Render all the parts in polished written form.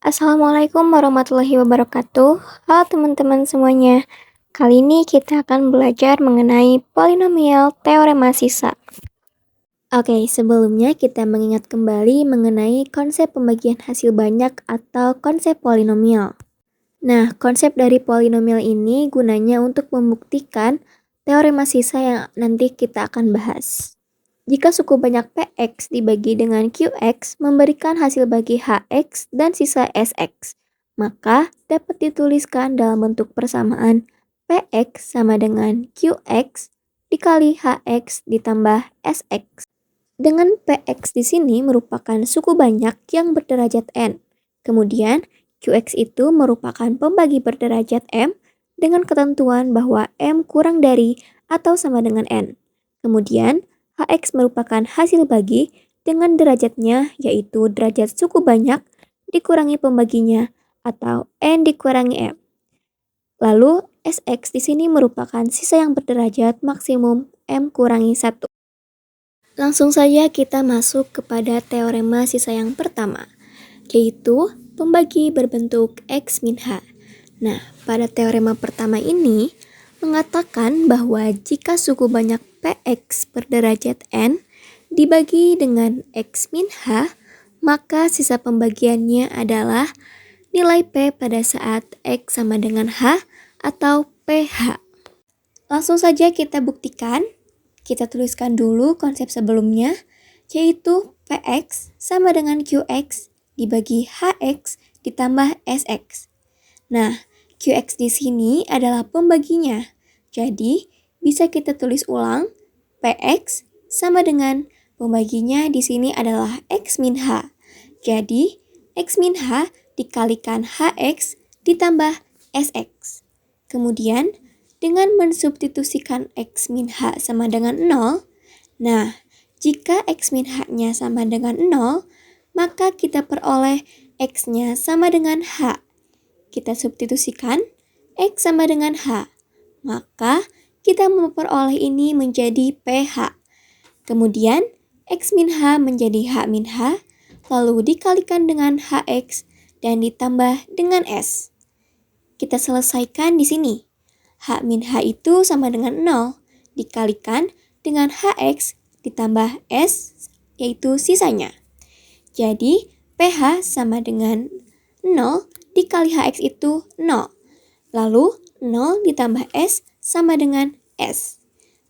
Assalamualaikum warahmatullahi wabarakatuh. Halo teman-teman semuanya. Kali ini kita akan belajar mengenai polinomial teorema sisa. Oke, sebelumnya kita mengingat kembali mengenai konsep pembagian hasil banyak atau konsep polinomial. Nah, konsep dari polinomial ini gunanya untuk membuktikan teorema sisa yang nanti kita akan bahas. Jika suku banyak Px dibagi dengan Qx memberikan hasil bagi Hx dan sisa Sx, maka dapat dituliskan dalam bentuk persamaan Px sama dengan Qx dikali Hx ditambah Sx. Dengan Px di sini merupakan suku banyak yang berderajat n. Kemudian Qx itu merupakan pembagi berderajat m dengan ketentuan bahwa m kurang dari atau sama dengan n. Kemudian Hx merupakan hasil bagi dengan derajatnya, yaitu derajat suku banyak dikurangi pembaginya atau n dikurangi m. Lalu Sx di sini merupakan sisa yang berderajat maksimum m kurangi 1. Langsung saja kita masuk kepada teorema sisa yang pertama, yaitu pembagi berbentuk X min H. Nah, pada teorema pertama ini mengatakan bahwa jika suku banyak Px berderajat n dibagi dengan X min H, maka sisa pembagiannya adalah nilai P pada saat X sama dengan H atau PH. Langsung saja kita buktikan. Kita tuliskan dulu konsep sebelumnya, yaitu Px sama dengan Qx dibagi Hx ditambah Sx. Nah, Qx di sini adalah pembaginya. Jadi, bisa kita tulis ulang, Px sama dengan pembaginya di sini adalah X min H. Jadi, X min H dikalikan Hx ditambah Sx. Kemudian, dengan mensubstitusikan X min H sama dengan 0, nah, jika X min H-nya sama dengan 0, maka kita peroleh X-nya sama dengan H. Kita substitusikan X sama dengan H, maka kita memperoleh ini menjadi PH. Kemudian, X min H menjadi H min H, lalu dikalikan dengan Hx dan ditambah dengan S. Kita selesaikan di sini. H min H itu sama dengan 0, dikalikan dengan Hx ditambah S, yaitu sisanya. Jadi, PH sama dengan 0 dikali Hx itu 0. Lalu, 0 ditambah S sama dengan S.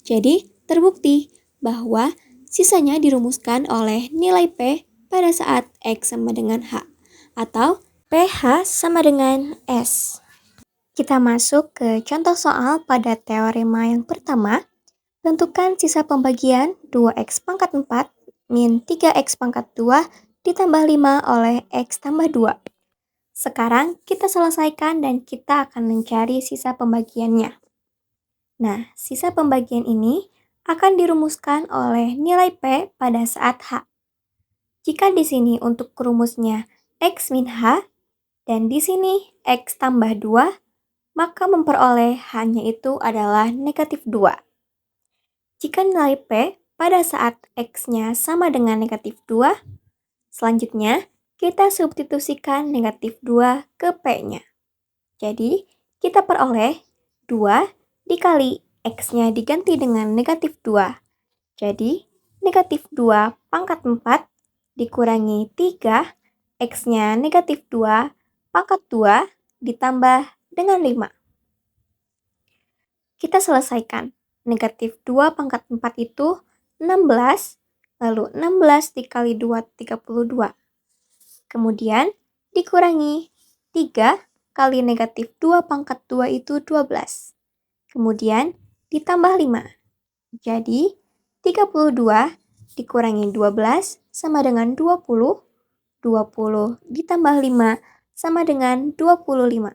Jadi, terbukti bahwa sisanya dirumuskan oleh nilai P pada saat X sama dengan H, atau PH sama dengan S. Kita masuk ke contoh soal pada teorema yang pertama. Tentukan sisa pembagian 2x pangkat 4 min 3x pangkat 2 ditambah 5 oleh x tambah 2. Sekarang kita selesaikan dan kita akan mencari sisa pembagiannya. Nah, sisa pembagian ini akan dirumuskan oleh nilai P pada saat H. Jika di sini untuk rumusnya X min H dan di sini X tambah 2, maka memperoleh H-nya itu adalah negatif 2. Jika nilai P pada saat X-nya sama dengan negatif 2, selanjutnya kita substitusikan negatif 2 ke P-nya. Jadi, kita peroleh 2 dikali X-nya diganti dengan negatif 2. Jadi, negatif 2 pangkat 4 dikurangi 3, X-nya negatif 2 pangkat 2 ditambah dengan 5. Kita selesaikan. Negatif 2 pangkat 4 itu 16, lalu 16 dikali 2, 32. Kemudian dikurangi 3 kali negatif 2 pangkat 2 itu 12. Kemudian ditambah 5. Jadi 32 dikurangi 12 sama dengan 20. 20 ditambah 5 sama dengan 25.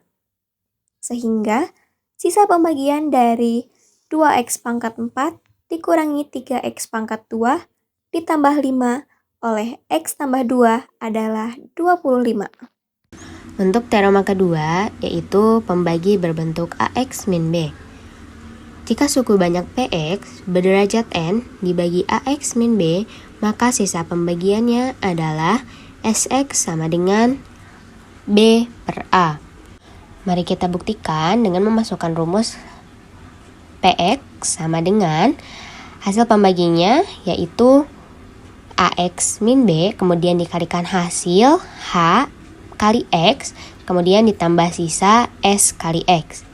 Sehingga sisa pembagian dari 2x pangkat 4 dikurangi 3x pangkat 2 ditambah 5 oleh x tambah 2 adalah 25. Untuk teorema kedua, yaitu pembagi berbentuk AX min B. Jika suku banyak Px berderajat n dibagi AX min B, maka sisa pembagiannya adalah Sx sama dengan B per A. Mari kita buktikan dengan memasukkan rumus PX sama dengan hasil pembaginya yaitu AX min B, kemudian dikalikan hasil H kali X, kemudian ditambah sisa S kali X.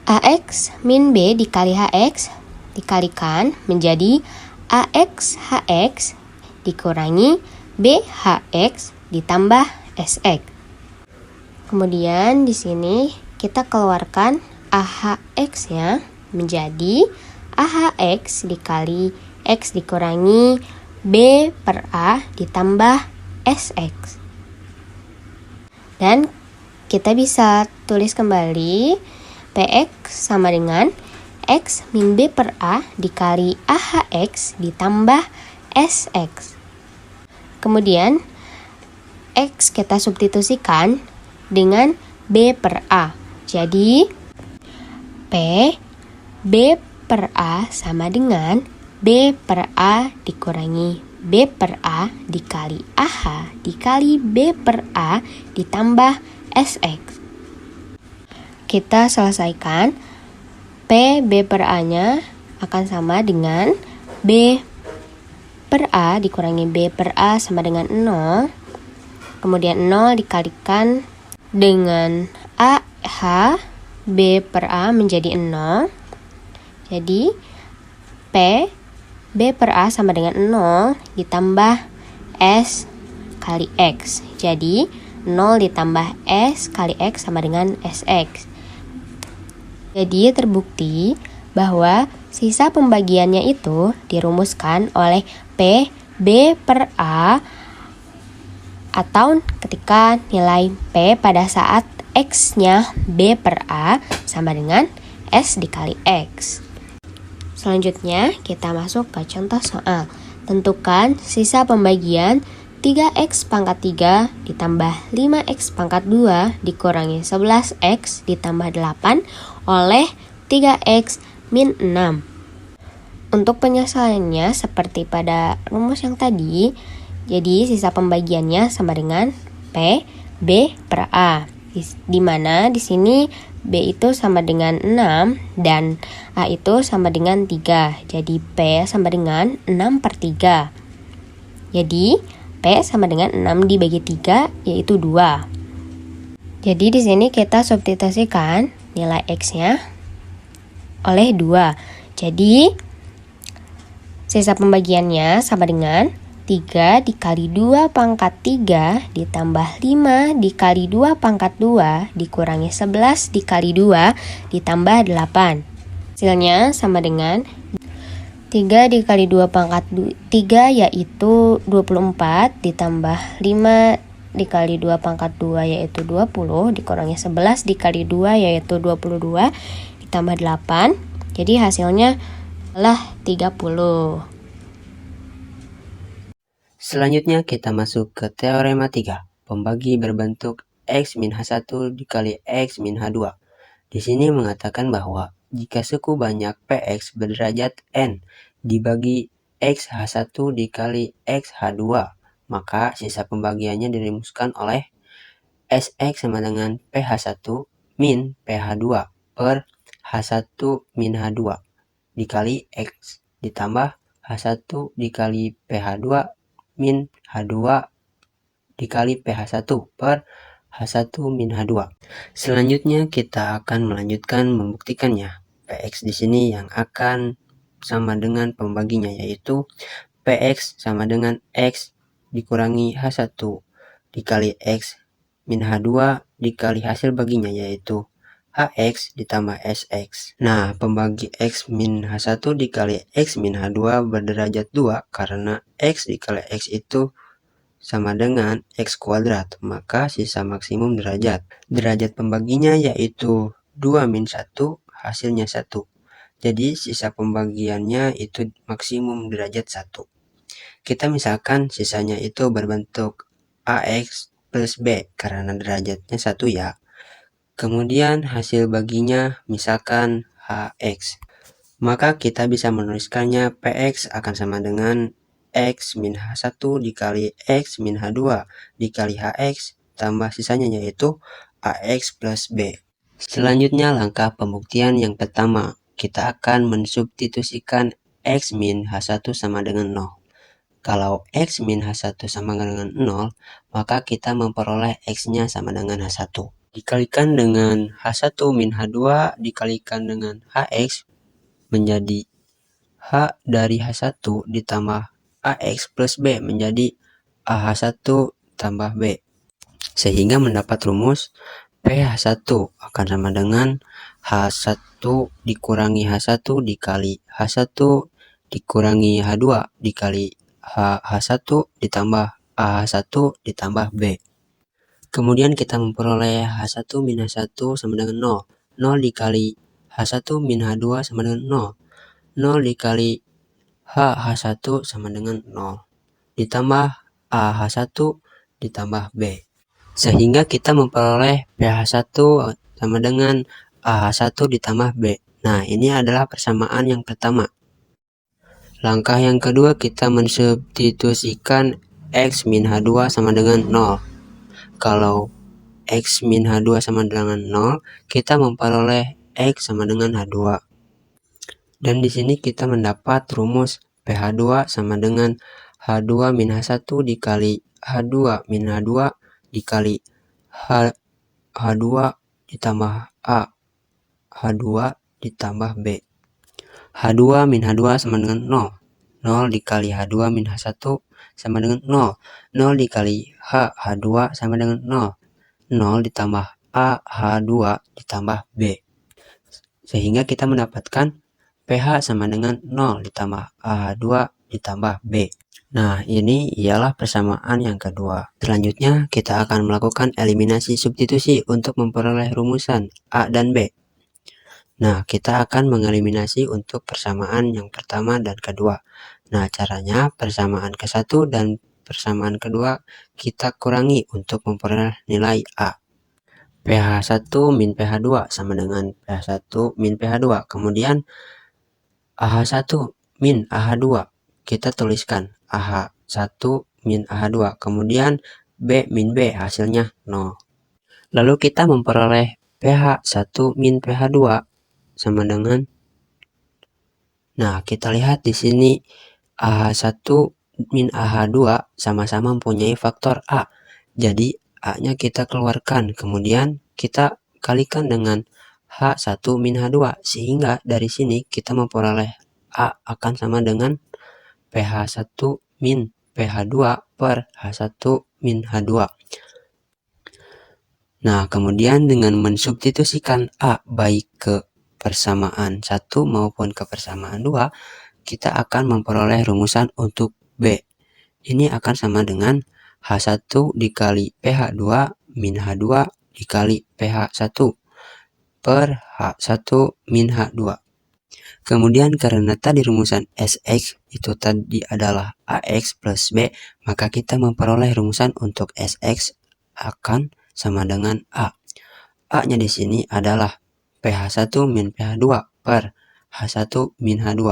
AX min B dikali HX dikalikan menjadi AX HX dikurangi BHX ditambah SX. Kemudian di sini kita keluarkan AHX-nya menjadi AHX dikali X dikurangi B per A ditambah SX. Dan kita bisa tulis kembali PX sama dengan X min B per A dikali AHX ditambah SX. Kemudian X kita substitusikan dengan B per A. Jadi P B per A sama dengan B per A dikurangi B per A dikali AH dikali B per A ditambah SX. Kita selesaikan. P B per A-nya akan sama dengan B per A dikurangi B per A sama dengan 0. Kemudian 0 dikalikan dengan AH B per A menjadi 0. Jadi P B per A sama dengan 0 ditambah S kali X. Jadi 0 ditambah S kali X sama dengan SX. Jadi terbukti bahwa sisa pembagiannya itu dirumuskan oleh P B per A atau ketika nilai P pada saat X-nya B per A sama dengan S dikali X. Selanjutnya kita masuk ke contoh soal. Tentukan sisa pembagian 3x pangkat 3 ditambah 5x pangkat 2 dikurangi 11x ditambah 8 oleh 3x min 6. Untuk penyelesaiannya seperti pada rumus yang tadi, jadi sisa pembagiannya sama dengan P B per A. Di mana di sini B itu sama dengan 6 dan A itu sama dengan 3. Jadi P sama dengan 6 per 3. Jadi P sama dengan 6 dibagi 3 yaitu 2. Jadi di sini kita substitusikan nilai X-nya oleh 2. Jadi sisa pembagiannya sama dengan 3 dikali 2 pangkat 3 ditambah 5 dikali 2 pangkat 2 dikurangi 11 dikali 2 ditambah 8. Hasilnya sama dengan 3 dikali 2 pangkat 3 yaitu 24 ditambah 5 dikali 2 pangkat 2 yaitu 20 dikurangi 11 dikali 2 yaitu 22 ditambah 8. Jadi hasilnya adalah 30. Selanjutnya kita masuk ke teorema 3, pembagi berbentuk X min H1 dikali X min H2. Di sini mengatakan bahwa jika suku banyak PX berderajat N dibagi X H1 dikali X H2, maka sisa pembagiannya dirumuskan oleh SX sama dengan PH1 min PH2 per H1 min H2 dikali X ditambah H1 dikali PH2 min H2 dikali PH1 per H1 min H2. Selanjutnya kita akan melanjutkan membuktikannya. PX di sini yang akan sama dengan pembaginya yaitu PX sama dengan X dikurangi H1 dikali X min H2 dikali hasil baginya yaitu HX ditambah SX. Nah, pembagi X min H1 dikali X min H2 berderajat 2 karena X dikali X itu sama dengan X kuadrat, maka sisa maksimum derajat. Derajat pembaginya yaitu 2 min 1, hasilnya 1. Jadi sisa pembagiannya itu maksimum derajat 1. Kita misalkan sisanya itu berbentuk AX plus B karena derajatnya 1 ya. Kemudian hasil baginya misalkan HX. Maka kita bisa menuliskannya PX akan sama dengan X min H1 dikali X min H2 dikali HX ditambah sisanya, yaitu AX plus B. Selanjutnya langkah pembuktian yang pertama, kita akan mensubstitusikan X min H1 sama dengan 0. Kalau X min H1 sama dengan 0, maka kita memperoleh X-nya sama dengan H1. Dikalikan dengan H1 min H2 dikalikan dengan HX menjadi H dari H1 ditambah AX plus B menjadi AH1 tambah B. Sehingga mendapat rumus PH1 akan sama dengan H1 dikurangi H1 dikali H1 dikurangi H2 dikali H1 ditambah AH1 ditambah B. Kemudian kita memperoleh H1 min H1 sama dengan 0. 0 dikali H1 min H2 sama dengan 0. 0 dikali H1 sama dengan 0. Ditambah AH1 ditambah B. Sehingga kita memperoleh PH1 sama dengan AH1 ditambah B. Nah, ini adalah persamaan yang pertama. Langkah yang kedua, kita mensubstitusikan X min H2 sama dengan 0. Kalau X min H2 sama dengan 0, kita memperoleh X sama dengan H2. Dan di sini kita mendapat rumus PH2 sama dengan H2 min H1 dikali H2 min H2 dikali H2 ditambah A H2 ditambah B. H2 min H2 sama dengan 0. 0 dikali H2 min H1 sama dengan 0. 0 dikali H2 sama dengan 0. 0 ditambah A H2 ditambah B. Sehingga kita mendapatkan PH sama dengan 0 ditambah AH2 ditambah B. Nah, ini ialah persamaan yang kedua. Selanjutnya, kita akan melakukan eliminasi substitusi untuk memperoleh rumusan A dan B. Nah, kita akan mengeliminasi untuk persamaan yang pertama dan kedua. Nah, caranya persamaan ke-1 dan persamaan kedua kita kurangi untuk memperoleh nilai A. PH1 min PH2 sama dengan PH1 min PH2. Kemudian AH1 min AH2 kita tuliskan AH1 min AH2. Kemudian B min B hasilnya 0. Lalu kita memperoleh PH1 min PH2 sama dengan, nah kita lihat di sini AH1 min AH2 sama-sama mempunyai faktor A. Jadi A-nya kita keluarkan, kemudian kita kalikan dengan H1 min H2, sehingga dari sini kita memperoleh A akan sama dengan PH1 min PH2 per H1 min H2. Nah, kemudian dengan mensubstitusikan A baik ke persamaan 1 maupun ke persamaan 2, kita akan memperoleh rumusan untuk B. Ini akan sama dengan H1 dikali PH2 min H2 dikali PH1 per H1 min H2. Kemudian karena tadi rumusan Sx itu tadi adalah Ax plus B, maka kita memperoleh rumusan untuk Sx akan sama dengan A. A-nya di sini adalah PH1 min PH2 per H1 min H2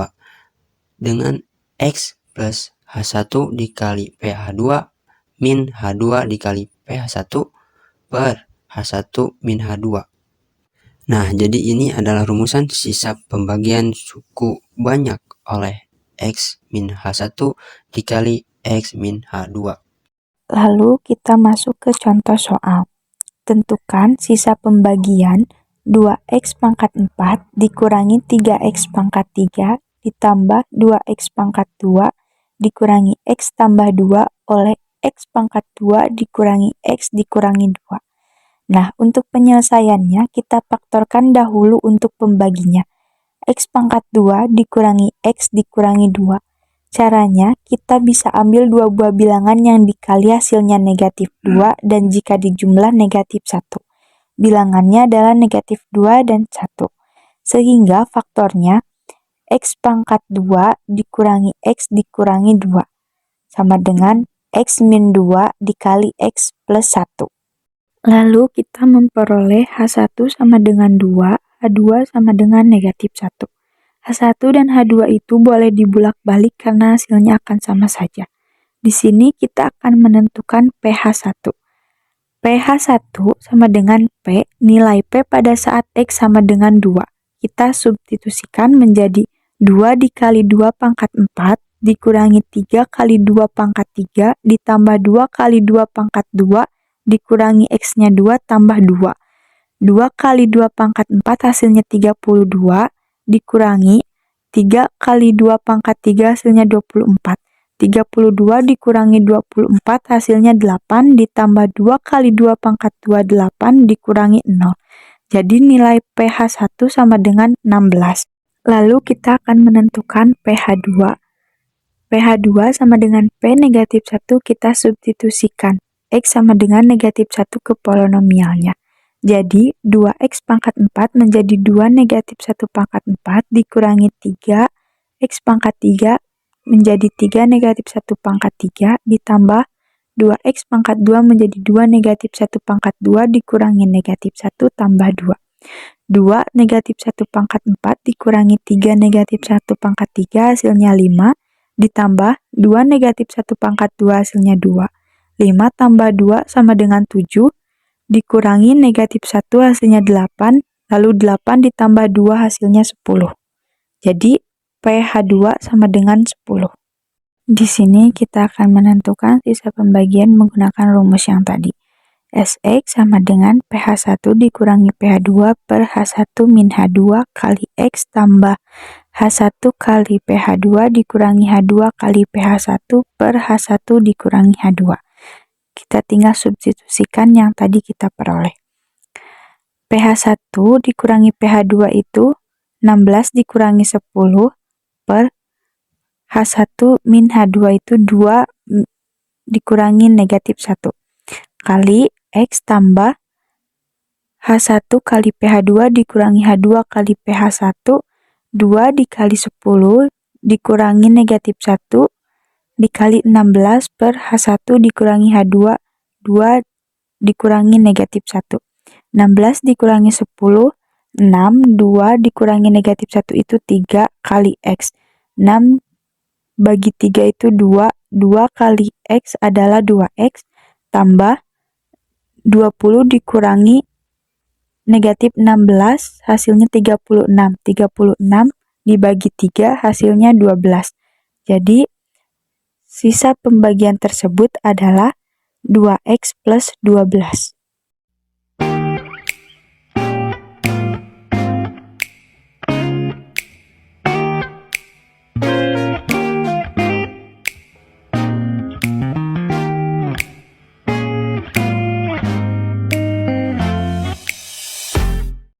dengan X plus H1 dikali PH2 min H2 dikali PH1 per H1 min H2. Nah, jadi ini adalah rumusan sisa pembagian suku banyak oleh X min H1 dikali X min H2. Lalu kita masuk ke contoh soal. Tentukan sisa pembagian 2x pangkat 4 dikurangi 3x pangkat 3 ditambah 2x pangkat 2 dikurangi x tambah 2 oleh x pangkat 2 dikurangi x dikurangi 2. Nah, untuk penyelesaiannya kita faktorkan dahulu untuk pembaginya. X pangkat 2 dikurangi x dikurangi 2. Caranya, kita bisa ambil dua buah bilangan yang dikali hasilnya negatif 2 dan jika dijumlah negatif 1. Bilangannya adalah negatif 2 dan 1. Sehingga faktornya x pangkat 2 dikurangi x dikurangi 2 sama dengan x min 2 dikali x plus 1. Lalu kita memperoleh H1 sama dengan 2, H2 sama dengan negatif 1. H1 dan H2 itu boleh dibulak-balik karena hasilnya akan sama saja. Di sini kita akan menentukan PH1. PH1 sama dengan P, nilai P pada saat X sama dengan 2. Kita substitusikan menjadi 2 dikali 2 pangkat 4 dikurangi 3 kali 2 pangkat 3 ditambah 2 kali 2 pangkat 2 dikurangi X-nya 2 tambah 2. 2 kali 2 pangkat 4 hasilnya 32 dikurangi 3 kali 2 pangkat 3 hasilnya 24. 32 dikurangi 24 hasilnya 8 ditambah 2 kali 2 pangkat 2 8 dikurangi 0. Jadi nilai PH1 sama dengan 16. Lalu kita akan menentukan PH2. PH2 sama dengan P negatif 1 kita substitusikan. X sama dengan negatif 1 ke polinomialnya. Jadi 2X pangkat 4 menjadi 2 negatif 1 pangkat 4 dikurangi 3 X pangkat 3 menjadi 3 negatif 1 pangkat 3 ditambah 2X pangkat 2 menjadi 2 negatif 1 pangkat 2 dikurangi negatif 1 tambah 2. 2 negatif 1 pangkat 4 dikurangi 3 negatif 1 pangkat 3 hasilnya 5 ditambah 2 negatif 1 pangkat 2 hasilnya 2. 5 tambah 2 sama dengan 7 dikurangi negatif 1 hasilnya 8 lalu 8 ditambah 2 hasilnya 10. Jadi PH2 sama dengan 10. Di sini kita akan menentukan sisa pembagian menggunakan rumus yang tadi. Sx sama dengan PH1 dikurangi PH2 per H1 min H2 kali X tambah H1 kali PH2 dikurangi H2 kali PH1 per H1 dikurangi H2. Kita tinggal substitusikan yang tadi kita peroleh. PH1 dikurangi PH2 itu 16 dikurangi 10 per H1 min H2 itu 2 dikurangi negatif 1 kali X tambah H1 kali PH2 dikurangi H2 kali PH1 2 dikali 10 dikurangi negatif 1 dikali 16 per H1 dikurangi H2 2 dikurangi negatif 1. 16 dikurangi 10 6, 2 dikurangi negatif 1 itu 3 kali X. 6 bagi 3 itu 2, 2 kali X adalah 2X tambah 20 dikurangi negatif 16 hasilnya 36. 36 dibagi 3 hasilnya 12. Jadi sisa pembagian tersebut adalah 2X plus 12.